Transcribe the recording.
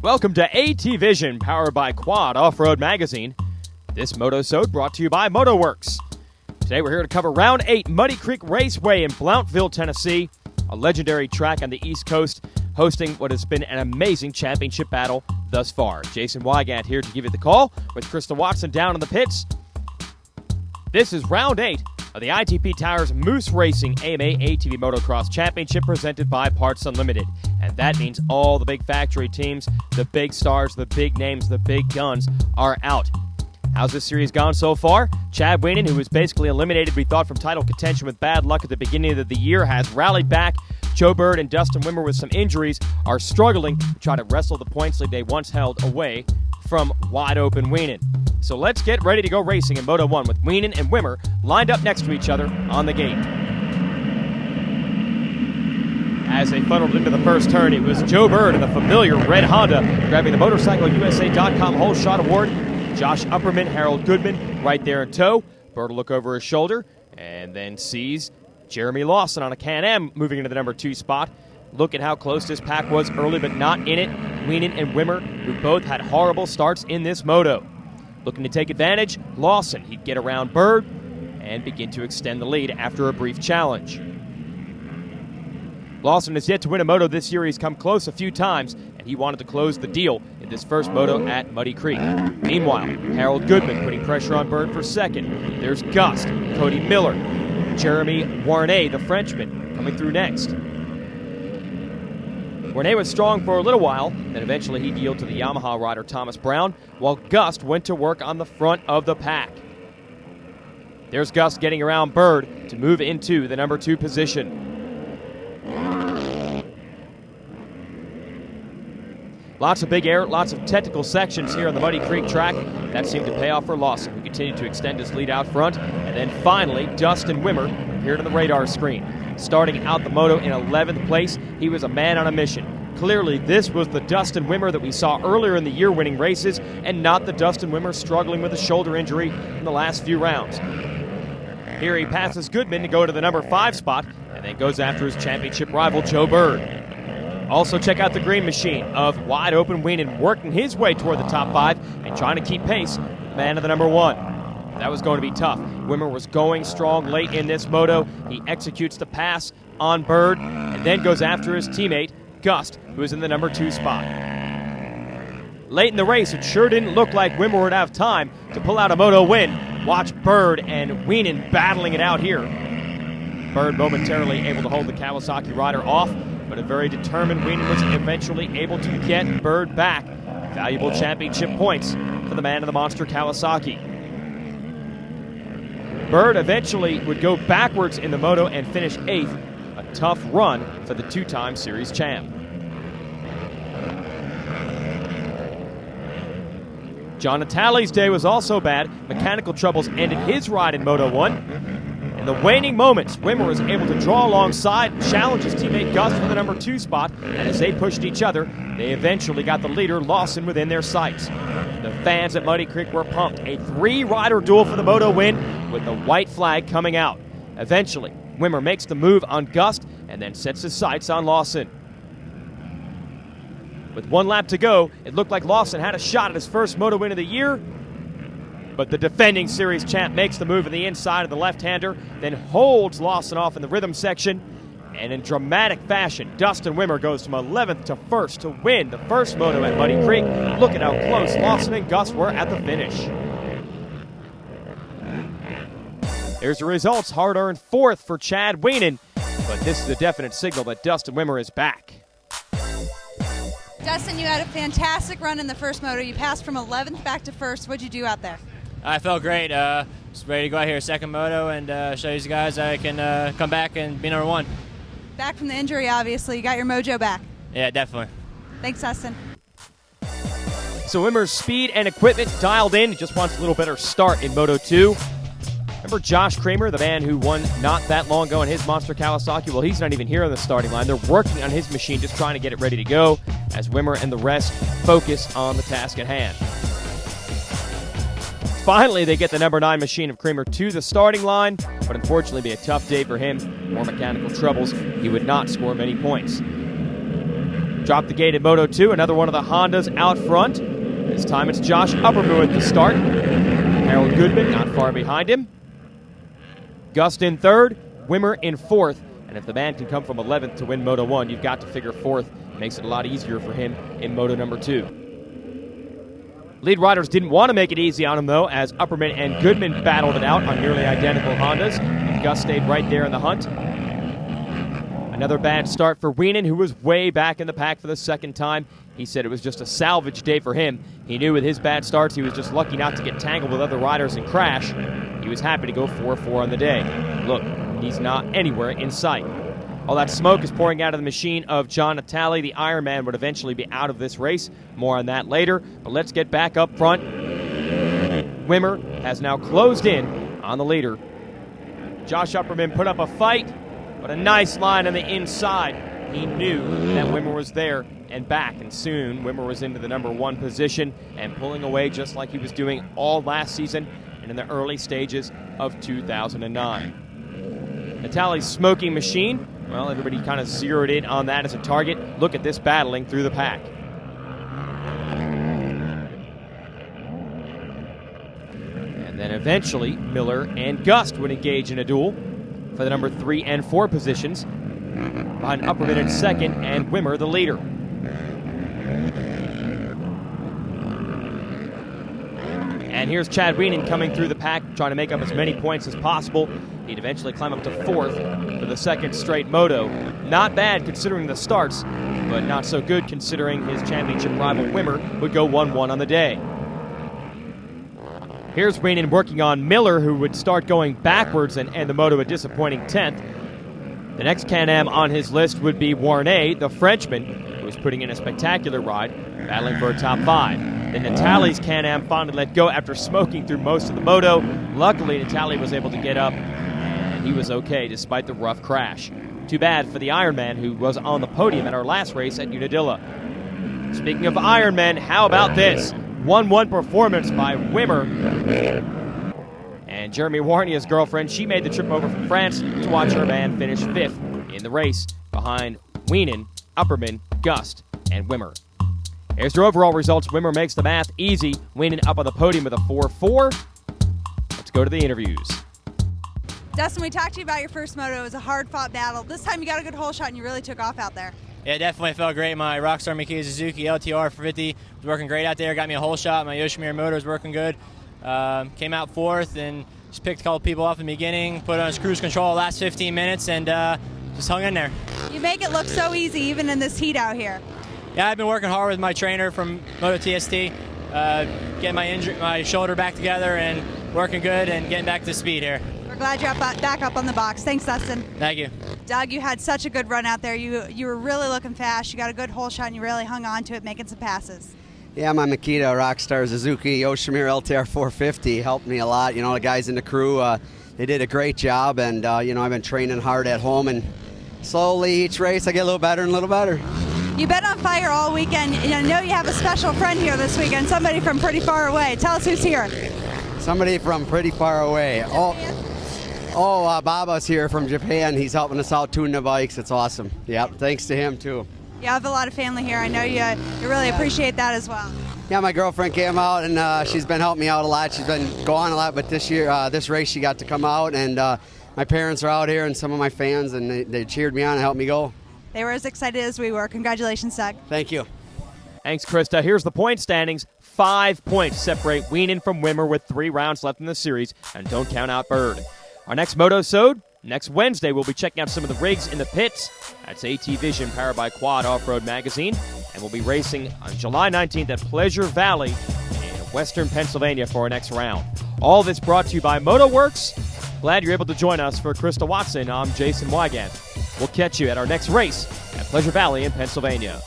Welcome to ATVision, powered by Quad Off-Road Magazine. This Motosode brought to you by MotoWorks. Today we're here to cover Round 8 Muddy Creek Raceway in Blountville, Tennessee, a legendary track on the East Coast, hosting what has been an amazing championship battle thus far. Jason Wygant here to give you the call, with Krista Watson down in the pits. This is Round 8 of the ITP Tires Moose Racing AMA ATV Motocross Championship, presented by Parts Unlimited. And that means all the big factory teams, the big stars, the big names, the big guns are out. How's this series gone so far? Chad Wienen, who was basically eliminated, we thought, from title contention with bad luck at the beginning of the year, has rallied back. Joe Bird and Dustin Wimmer, with some injuries, are struggling to try to wrestle the points lead they once held away from wide-open Wienen. So let's get ready to go racing in Moto 1 with Wienen and Wimmer lined up next to each other on the gate. As they funneled into the first turn, it was Joe Bird in the familiar red Honda grabbing the MotorcycleUSA.com Whole Shot Award. Josh Upperman, Harold Goodman right there in tow. Bird will look over his shoulder and then sees Jeremy Lawson on a Can-Am moving into the number 2 spot. Look at how close this pack was early, but not in it. Wienen and Wimmer, who both had horrible starts in this moto. Looking to take advantage, Lawson, he'd get around Bird and begin to extend the lead after a brief challenge. Lawson has yet to win a moto this year. He's come close a few times, and he wanted to close the deal in this first moto at Muddy Creek. Meanwhile, Harold Goodman putting pressure on Bird for second. There's Gust, Cody Miller, Jeremy Warnay, the Frenchman, coming through next. Warnay was strong for a little while, then eventually he'd yield to the Yamaha rider Thomas Brown, while Gust went to work on the front of the pack. There's Gust getting around Bird to move into the number 2 position. Lots of big air, lots of technical sections here on the Muddy Creek track. That seemed to pay off for Lawson, who continued to extend his lead out front. And then finally, Dustin Wimmer appeared on the radar screen. Starting out the moto in 11th place, he was a man on a mission. Clearly, this was the Dustin Wimmer that we saw earlier in the year winning races, and not the Dustin Wimmer struggling with a shoulder injury in the last few rounds. Here he passes Goodman to go to the number 5 spot, and then goes after his championship rival, Joe Bird. Also check out the green machine of wide-open Wienen working his way toward the top 5 and trying to keep pace with the man of the number 1. That was going to be tough. Wimmer was going strong late in this moto. He executes the pass on Bird and then goes after his teammate, Gust, who is in the number 2 spot. Late in the race, it sure didn't look like Wimmer would have time to pull out a moto win. Watch Bird and Wienen battling it out here. Bird momentarily able to hold the Kawasaki rider off, but a very determined Wienen was eventually able to get Bird back. Valuable championship points for the man in the monster Kawasaki. Bird eventually would go backwards in the moto and finish 8th, a tough run for the 2-time series champ. John Natale's day was also bad. Mechanical troubles ended his ride in Moto 1. In the waning moments, Wimmer was able to draw alongside and challenge his teammate Gust for the number 2 spot, and as they pushed each other, they eventually got the leader, Lawson, within their sights. The fans at Muddy Creek were pumped. A 3-rider duel for the moto win, with the white flag coming out. Eventually, Wimmer makes the move on Gust and then sets his sights on Lawson. With 1 lap to go, it looked like Lawson had a shot at his first moto win of the year, but the defending series champ makes the move in the inside of the left-hander, then holds Lawson off in the rhythm section, and in dramatic fashion, Dustin Wimmer goes from 11th to 1st to win the first moto at Muddy Creek. Look at how close Lawson and Gust were at the finish. Here's the results. Hard-earned 4th for Chad Wienen, but this is a definite signal that Dustin Wimmer is back. Dustin, you had a fantastic run in the first moto. You passed from 11th back to 1st. What'd you do out there? I felt great. Just ready to go out here second moto and show you guys I can come back and be number 1. Back from the injury, obviously. You got your mojo back. Yeah, definitely. Thanks, Dustin. So Wimmer's speed and equipment dialed in. He just wants a little better start in Moto 2. Remember Josh Kramer, the man who won not that long ago in his monster Kawasaki? Well, he's not even here on the starting line. They're working on his machine, just trying to get it ready to go, as Wimmer and the rest focus on the task at hand. Finally, they get the number 9 machine of Kramer to the starting line, but unfortunately be a tough day for him. More mechanical troubles. He would not score many points. Drop the gate at Moto 2, another one of the Hondas out front. This time it's Josh Uppermoon at the start. Harold Goodman not far behind him. Gust in third, Wimmer in fourth. And if the man can come from 11th to win Moto 1, you've got to figure fourth makes it a lot easier for him in Moto number 2. Lead riders didn't want to make it easy on him, though, as Upperman and Goodman battled it out on nearly identical Hondas. And Gus stayed right there in the hunt. Another bad start for Wienen, who was way back in the pack for the second time. He said it was just a salvage day for him. He knew with his bad starts he was just lucky not to get tangled with other riders and crash. He was happy to go 4-4 on the day. Look, he's not anywhere in sight. All that smoke is pouring out of the machine of John Natale. The Ironman would eventually be out of this race. More on that later. But let's get back up front. Wimmer has now closed in on the leader. Josh Upperman put up a fight, but a nice line on the inside. He knew that Wimmer was there and back, and soon Wimmer was into the number 1 position and pulling away just like he was doing all last season and in the early stages of 2009. Natale's smoking machine, well, everybody kind of zeroed in on that as a target. Look at this battling through the pack. And then eventually, Miller and Gust would engage in a duel for the number 3 and 4 positions, behind Upperman in second and Wimmer the leader. And here's Chad Wienen coming through the pack, trying to make up as many points as possible. He'd eventually climb up to 4th for the second straight moto. Not bad considering the starts, but not so good considering his championship rival Wimmer would go 1-1 on the day. Here's Wienen working on Miller, who would start going backwards and end the moto a disappointing 10th. The next Can-Am on his list would be Warnay, the Frenchman, who was putting in a spectacular ride, battling for a top 5. Then Natale's Can-Am finally let go after smoking through most of the moto. Luckily, Natale was able to get up, and he was okay despite the rough crash. Too bad for the Ironman, who was on the podium at our last race at Unadilla. Speaking of Ironman, how about this? 1-1 performance by Wimmer. And Jeremy Warnia's girlfriend, she made the trip over from France to watch her man finish 5th in the race behind Wienen, Upperman, Gust, and Wimmer. Here's their overall results. Wimmer makes the math easy. Wienen up on the podium with a 4-4. Let's go to the interviews. Dustin, we talked to you about your first moto. It was a hard-fought battle. This time you got a good hole shot and you really took off out there. Yeah, it definitely felt great. My Rockstar Mikita Suzuki LTR for 50 was working great out there. Got me a hole shot. My Yoshimura motor was working good. Came out 4th and just picked a couple people off in the beginning, put on cruise control the last 15 minutes, and just hung in there. You make it look so easy even in this heat out here. Yeah, I've been working hard with my trainer from Moto TST, getting my shoulder back together and working good and getting back to speed here. We're glad you're back up on the box. Thanks, Dustin. Thank you. Doug, you had such a good run out there. You were really looking fast. You got a good hole shot and you really hung on to it, making some passes. Yeah, my Makita Rockstar Suzuki Yoshimura LTR 450 helped me a lot. You know, the guys in the crew, they did a great job, and you know, I've been training hard at home, and slowly each race I get a little better and a little better. You've been on fire all weekend, and I know you have a special friend here this weekend, somebody from pretty far away. Tell us who's here. Somebody from pretty far away. Baba's here from Japan. He's helping us out tuning the bikes. It's awesome. Yep, thanks to him too. You have a lot of family here. I know you really appreciate that as well. Yeah, my girlfriend came out, and she's been helping me out a lot. She's been going a lot, but this year, this race, she got to come out, and my parents are out here and some of my fans, and they cheered me on and helped me go. They were as excited as we were. Congratulations, Doug. Thank you. Thanks, Krista. Here's the point standings. 5 points separate Wienen from Wimmer with 3 rounds left in the series, and don't count out Bird. Our next Motosode, next Wednesday, we'll be checking out some of the rigs in the pits. That's ATVision, powered by Quad Off-Road Magazine, and we'll be racing on July 19th at Pleasure Valley in western Pennsylvania for our next round. All this brought to you by MotoWorks. Glad you're able to join us. For Krista Watson, I'm Jason Wygant. We'll catch you at our next race at Pleasure Valley in Pennsylvania.